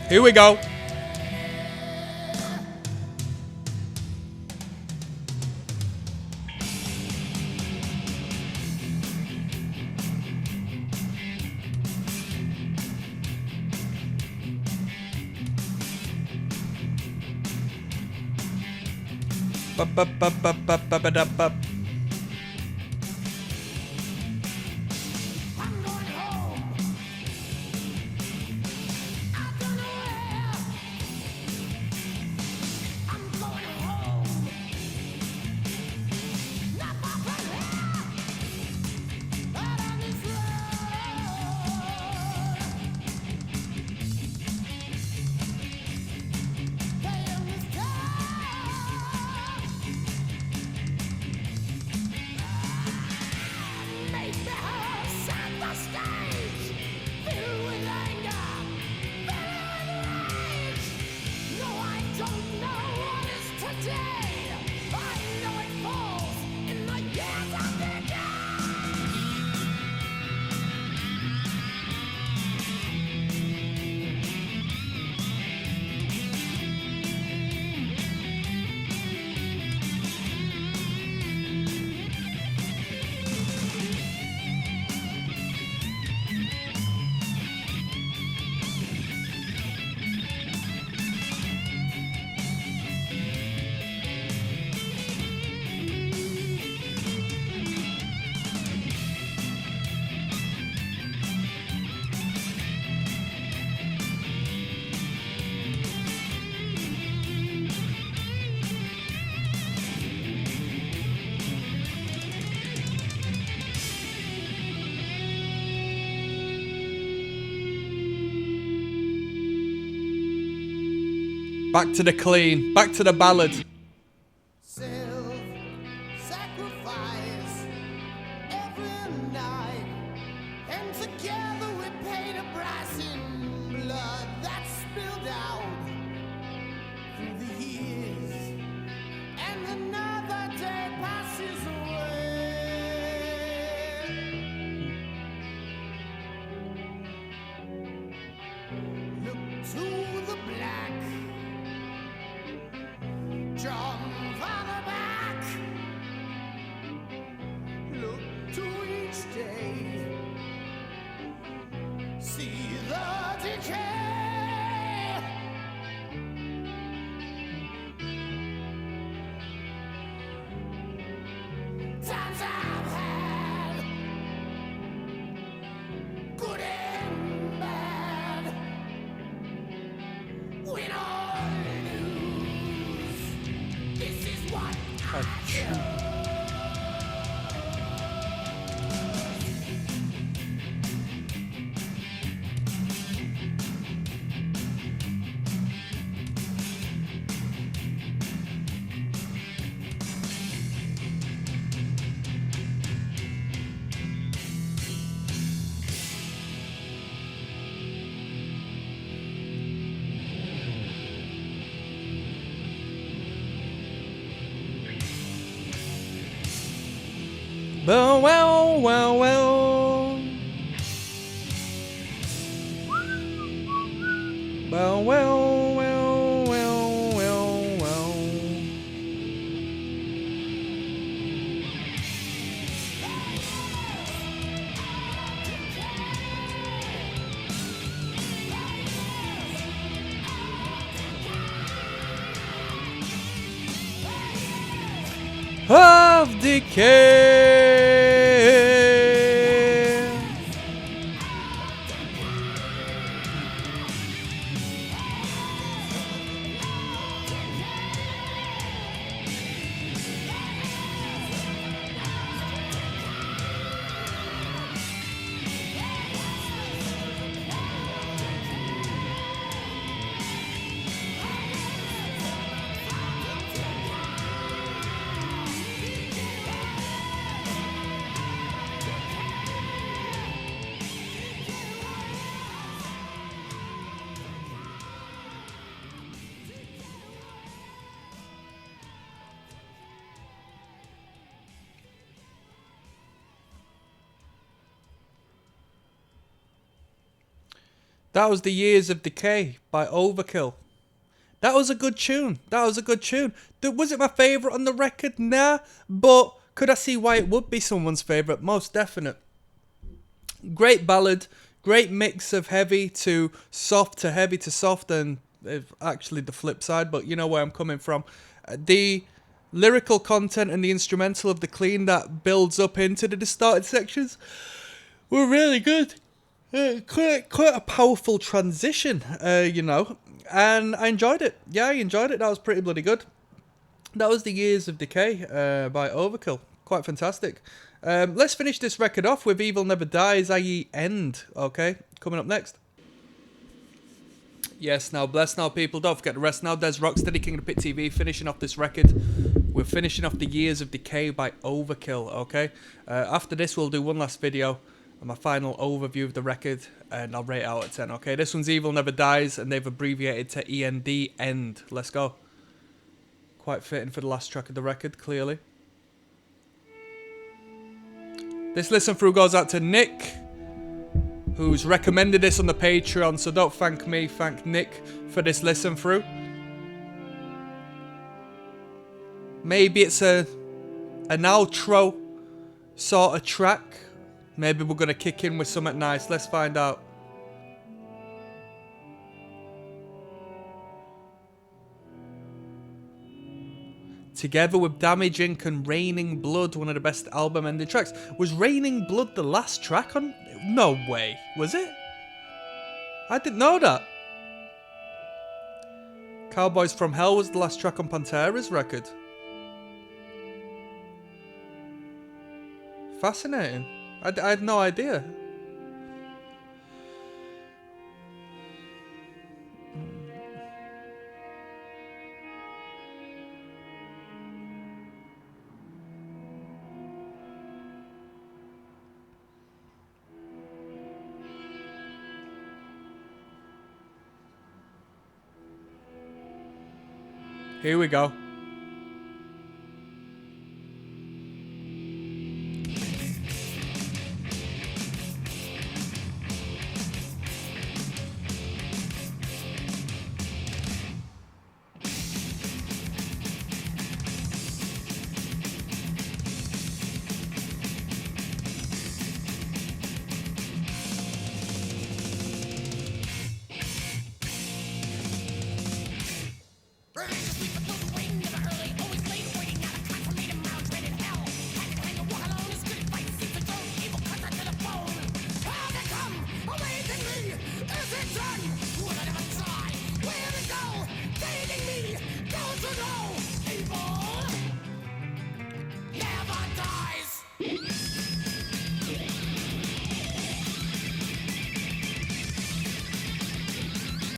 Here we go. Ba-ba-ba-ba-ba-ba-ba-da-ba. Back to the clean. Back to the ballad. Self-sacrifice every night, and together we paid a price in blood that spilled out through the years, and another day passes away. Look to the black, John farther back. Look to each day, see the decay. Times I've had, good and bad, win or lose. This is what I do. Well, well, well, well. Well, well, well, well, well, well. Of decay. That was The Years of Decay by Overkill. That was a good tune. That was a good tune. Was it my favourite on the record? Nah. But could I see why it would be someone's favourite? Most definite. Great ballad. Great mix of heavy to soft to heavy to soft, and actually the flip side, but you know where I'm coming from. The lyrical content and the instrumental of the clean that builds up into the distorted sections were really good. Quite a powerful transition, you know, and I enjoyed it. Yeah, I enjoyed it. That was pretty bloody good. That was The Years of Decay by Overkill. Quite fantastic. Let's finish this record off with Evil Never Dies, i.e. End, okay? Coming up next. Yes, now, bless now, people. Don't forget the rest now. There's ROCKSTEADY, King of the Pit TV, finishing off this record. We're finishing off The Years of Decay by Overkill, okay? After this, we'll do one last video and my final overview of the record, and I'll rate it out of 10, okay? This one's Evil Never Dies, and they've abbreviated to END, End. Let's go. Quite fitting for the last track of the record, clearly. This listen through goes out to Nick, who's recommended this on the Patreon, so don't thank me, thank Nick for this listen through. Maybe it's an outro sort of track. Maybe we're going to kick in with something nice. Let's find out. Together with Damage Inc. and Raining Blood, one of the best album ending tracks. Was Raining Blood the last track on? No way. Was it? I didn't know that. Cowboys from Hell was the last track on Pantera's record. Fascinating. I had no idea. Here we go.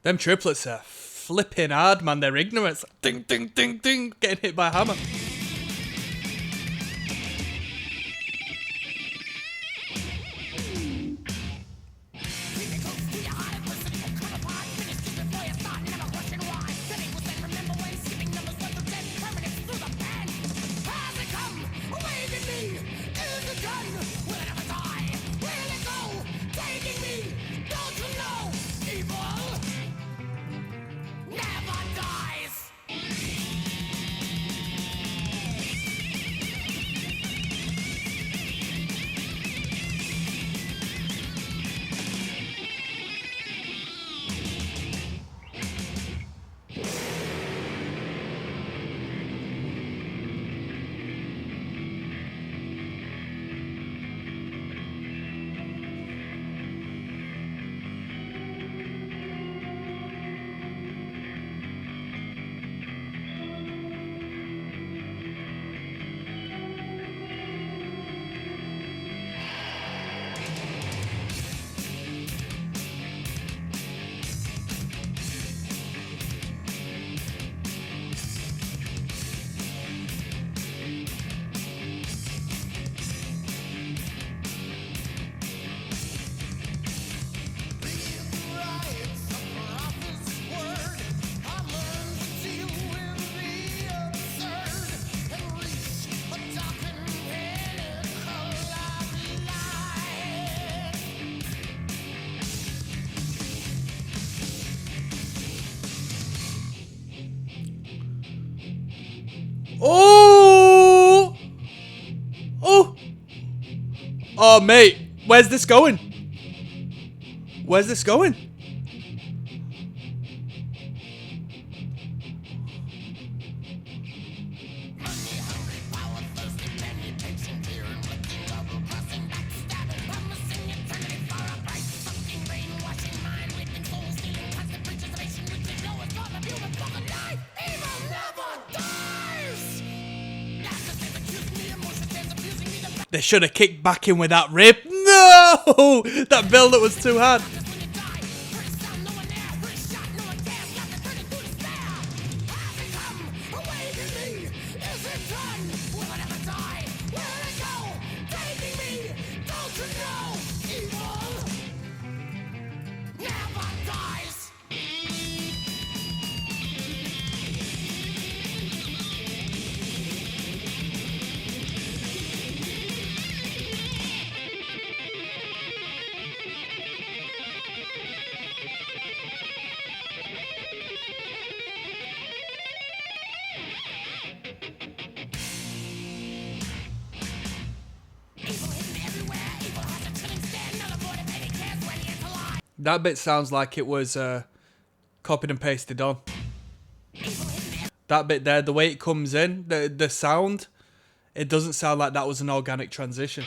Them triplets are flipping hard, man. They're ignorant. Ding, ding, ding, ding. Getting hit by a hammer. Oh! Oh! Oh, mate. Where's this going? Where's this going? They should have kicked back in with that rip. No! That build up was too hard. That bit sounds like it was copied and pasted on. That bit there, the way it comes in, the sound, it doesn't sound like that was an organic transition.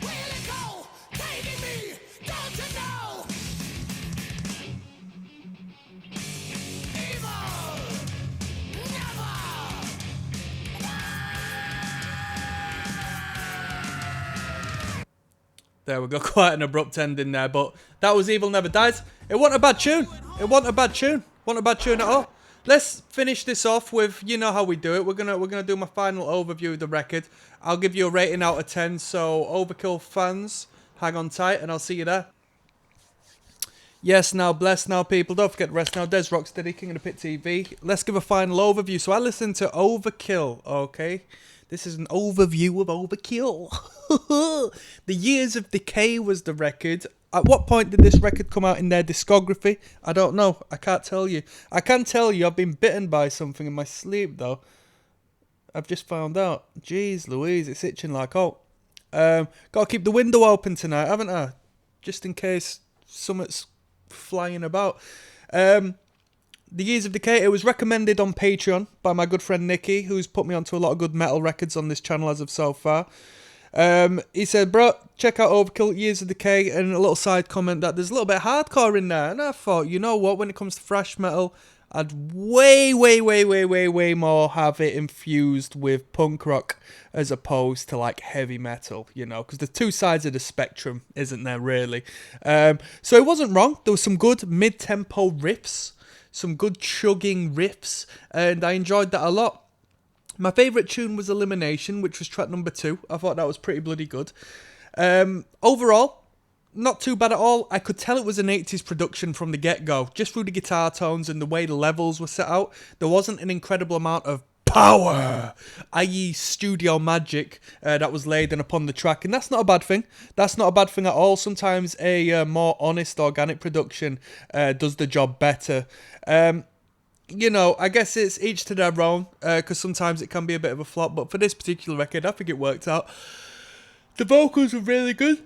Will it There we go, quite an abrupt ending there, but that was Evil Never Dies. It wasn't a bad tune. It wasn't a bad tune. Wasn't a bad tune at all. Let's finish this off with, you know how we do it. We're gonna do my final overview of the record. I'll give you a rating out of 10. So Overkill fans, hang on tight, and I'll see you there. Yes, now, bless now, people. Don't forget to rest now. Des ROCKSTEADY, King of the Pit TV. Let's give a final overview. So I listened to Overkill, okay? This is an overview of Overkill. The Years of Decay was the record. At what point did this record come out in their discography? I don't know. I can't tell you. I can tell you I've been bitten by something in my sleep, though. I've just found out. Jeez Louise, it's itching like oh. Gotta keep the window open tonight, haven't I? Just in case something's flying about. The Years of Decay, it was recommended on Patreon by my good friend Nicky, who's put me onto a lot of good metal records on this channel as of so far. He said, bro, check out Overkill, Years of Decay, and a little side comment that there's a little bit of hardcore in there. And I thought, you know what, when it comes to thrash metal, I'd way more have it infused with punk rock as opposed to like heavy metal, you know, because the two sides of the spectrum, isn't there really? So it wasn't wrong. There was some good mid-tempo riffs, some good chugging riffs, and I enjoyed that a lot. My favourite tune was Elimination, which was track number 2. I thought that was pretty bloody good. Overall, not too bad at all. I could tell it was an 80s production from the get-go, just through the guitar tones and the way the levels were set out. There wasn't an incredible amount of power, i.e. studio magic, that was laid in upon the track, and that's not a bad thing. That's not a bad thing at all. Sometimes a more honest, organic production does the job better. You know, I guess it's each to their own, because sometimes it can be a bit of a flop, but for this particular record, I think it worked out. The vocals were really good.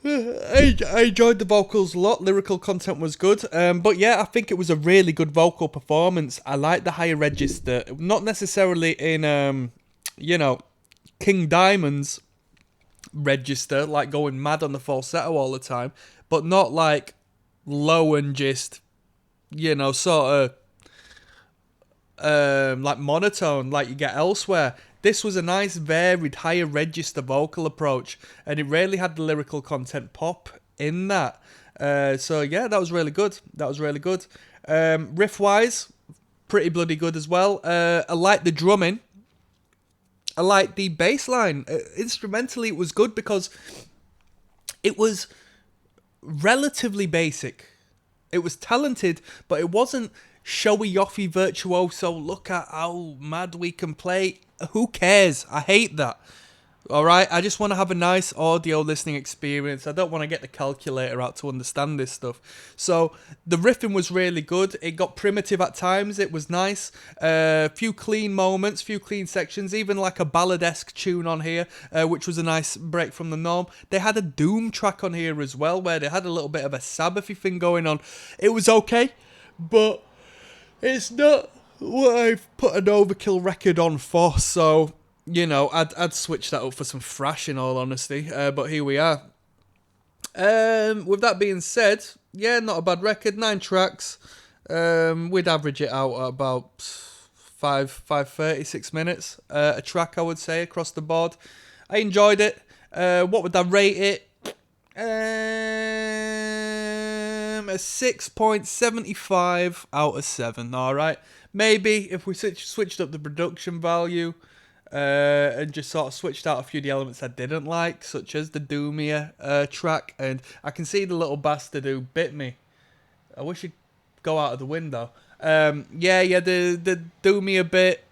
I enjoyed the vocals a lot. Lyrical content was good. But yeah, I think it was a really good vocal performance. I like the higher register. Not necessarily in, you know, King Diamond's register, like going mad on the falsetto all the time. But not like low and just, you know, sort of like monotone like you get elsewhere. This was a nice, varied, higher register vocal approach, and it really had the lyrical content pop in that. So yeah, that was really good. That was really good. Riff-wise, pretty bloody good as well. I like the drumming. I like the bass line. Instrumentally, it was good because it was relatively basic. It was talented, but it wasn't showy-offy virtuoso. Look at how mad we can play. Who cares? I hate that. Alright, I just want to have a nice audio listening experience. I don't want to get the calculator out to understand this stuff. So, the riffing was really good. It got primitive at times. It was nice. Few clean moments, few clean sections. Even like a ballad-esque tune on here, which was a nice break from the norm. They had a Doom track on here as well, where they had a little bit of a Sabbathy thing going on. It was okay, but it's not what I've put an Overkill record on for, so, you know, I'd switch that up for some thrash in all honesty, but here we are. With that being said, yeah, not a bad record, 9 tracks. We'd average it out at about 5:36 minutes a track, I would say, across the board. I enjoyed it. What would I rate it? A 6.75 out of 7, alright? Maybe if we switched up the production value and just sort of switched out a few of the elements I didn't like, such as the Doomier track, and I can see the little bastard who bit me. I wish he'd go out of the window. The Doomier bit,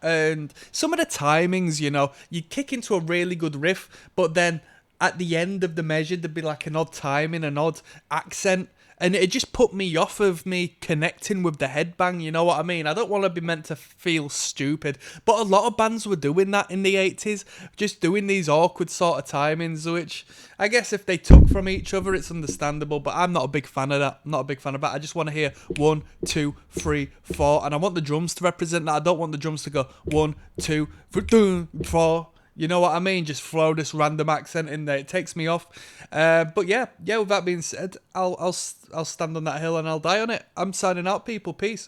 and some of the timings, you know, you kick into a really good riff, but then at the end of the measure, there'd be like an odd timing, an odd accent, and it just put me off of me connecting with the headbang, you know what I mean? I don't want to be meant to feel stupid, but a lot of bands were doing that in the 80s, just doing these awkward sort of timings, which I guess if they took from each other, it's understandable, but I'm not a big fan of that. I'm not a big fan of that. I just want to hear 1, 2, 3, 4, and I want the drums to represent that. I don't want the drums to go 1, 2, 3, 4. You know what I mean? Just throw this random accent in there. It takes me off. But yeah. With that being said, I'll stand on that hill and I'll die on it. I'm signing out, people. Peace.